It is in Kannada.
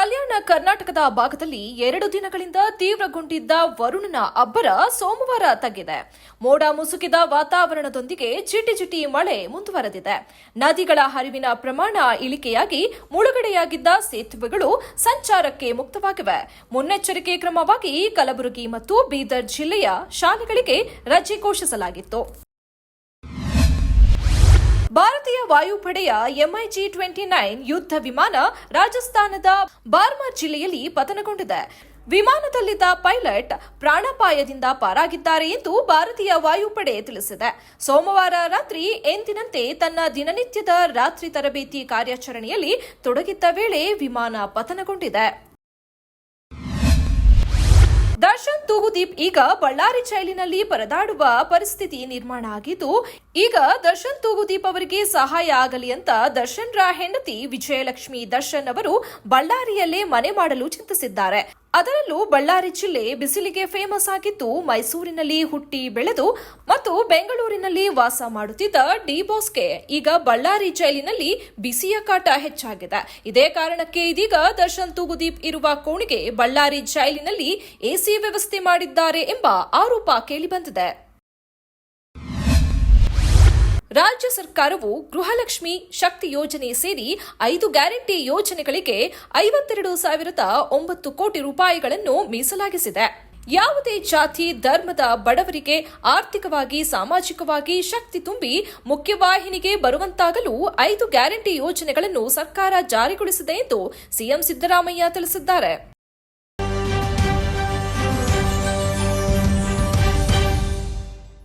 ಕಲ್ಯಾಣ ಕರ್ನಾಟಕದ ಭಾಗದಲ್ಲಿ 2 ದಿನಗಳಿಂದ ತೀವ್ರಗೊಂಡಿದ್ದ ವರುಣನ ಅಬ್ಬರ ಸೋಮವಾರ ತಗ್ಗಿದೆ. ಮೋಡ ಮುಸುಕಿದ ವಾತಾವರಣದೊಂದಿಗೆ ಜಿಟಿ ಮಳೆ ಮುಂದುವರೆದಿದೆ. ನದಿಗಳ ಹರಿವಿನ ಪ್ರಮಾಣ ಇಳಿಕೆಯಾಗಿ ಮುಳುಗಡೆಯಾಗಿದ್ದ ಸೇತುವೆಗಳು ಸಂಚಾರಕ್ಕೆ ಮುಕ್ತವಾಗಿವೆ. ಮುನ್ನೆಚ್ಚರಿಕೆ ಕ್ರಮವಾಗಿ ಕಲಬುರಗಿ ಮತ್ತು ಬೀದರ್ ಜಿಲ್ಲೆಯ ಶಾಲೆಗಳಿಗೆ ರಜೆ ಘೋಷಿಸಲಾಗಿತ್ತು. ಭಾರತೀಯ ವಾಯುಪಡೆಯ MiG-29 ಯುದ್ಧ ವಿಮಾನ ರಾಜಸ್ಥಾನದ ಬಾರ್ಮರ್ ಜಿಲ್ಲೆಯಲ್ಲಿ ಪತನಗೊಂಡಿದೆ. ವಿಮಾನದಲ್ಲಿದ್ದ ಪೈಲಟ್ ಪ್ರಾಣಾಪಾಯದಿಂದ ಪಾರಾಗಿದ್ದಾರೆ ಎಂದು ಭಾರತೀಯ ವಾಯುಪಡೆ ತಿಳಿಸಿದೆ. ಸೋಮವಾರ ರಾತ್ರಿ ಎಂದಿನಂತೆ ತನ್ನ ದಿನನಿತ್ಯದ ರಾತ್ರಿ ತರಬೇತಿ ಕಾರ್ಯಾಚರಣೆಯಲ್ಲಿ ತೊಡಗಿದ್ದ ವೇಳೆ ವಿಮಾನ ಪತನಗೊಂಡಿದೆ. ದರ್ಶನ್ ತೂಗುದೀಪ್ ಈಗ ಬಳ್ಳಾರಿ ಜೈಲಿನಲ್ಲಿ ಪರದಾಡುವ ಪರಿಸ್ಥಿತಿ ನಿರ್ಮಾಣ ಆಗಿದ್ದು, ಈಗ ದರ್ಶನ್ ತೂಗುದೀಪ್ ಅವರಿಗೆ ಸಹಾಯ ಆಗಲಿ ಅಂತ ದರ್ಶನ್ ರ ಹೆಂಡತಿ ವಿಜಯಲಕ್ಷ್ಮಿ ದರ್ಶನ್ ಅವರು ಬಳ್ಳಾರಿಯಲ್ಲೇ ಮನೆ ಮಾಡಲು ಚಿಂತಿಸಿದ್ದಾರೆ. ಅದರಲ್ಲೂ ಬಳ್ಳಾರಿ ಜಿಲ್ಲೆ ಬಿಸಿಲಿಗೆ ಫೇಮಸ್ ಆಗಿದ್ದು, ಮೈಸೂರಿನಲ್ಲಿ ಹುಟ್ಟಿ ಬೆಳೆದು ಮತ್ತು ಬೆಂಗಳೂರಿನಲ್ಲಿ ವಾಸ ಮಾಡುತ್ತಿದ್ದ ಡಿ ಬಾಸ್ಗೆ ಈಗ ಬಳ್ಳಾರಿ ಜೈಲಿನಲ್ಲಿ ಬಿಸಿಯ ಕಾಟ ಹೆಚ್ಚಾಗಿದೆ. ಇದೇ ಕಾರಣಕ್ಕೆ ಇದೀಗ ದರ್ಶನ್ ತೂಗುದೀಪ್ ಇರುವ ಕೋಣೆಗೆ ಬಳ್ಳಾರಿ ಜೈಲಿನಲ್ಲಿ ಎಸಿ ವ್ಯವಸ್ಥೆ ಮಾಡಿದ್ದಾರೆ ಎಂಬ ಆರೋಪ ಕೇಳಿಬಂದಿದೆ. ರಾಜ್ಯ ಸರ್ಕಾರವು ಗೃಹಲಕ್ಷ್ಮಿ ಶಕ್ತಿ ಯೋಜನೆ ಸೇರಿ 5 ಗ್ಯಾರಂಟಿ ಯೋಜನೆಗಳಿಗೆ 52,009 ಕೋಟಿ ರೂಪಾಯಿಗಳನ್ನು ಮೀಸಲಾಗಿಸಿದೆ. ಯಾವುದೇ ಜಾತಿ ಧರ್ಮದ ಬಡವರಿಗೆ ಆರ್ಥಿಕವಾಗಿ ಸಾಮಾಜಿಕವಾಗಿ ಶಕ್ತಿ ತುಂಬಿ ಮುಖ್ಯವಾಹಿನಿಗೆ ಬರುವಂತಾಗಲು 5 ಗ್ಯಾರಂಟಿ ಯೋಜನೆಗಳನ್ನು ಸರ್ಕಾರ ಜಾರಿಗೊಳಿಸಿದೆ ಎಂದು ಸಿಎಂ ಸಿದ್ದರಾಮಯ್ಯ ತಿಳಿಸಿದ್ದಾರೆ.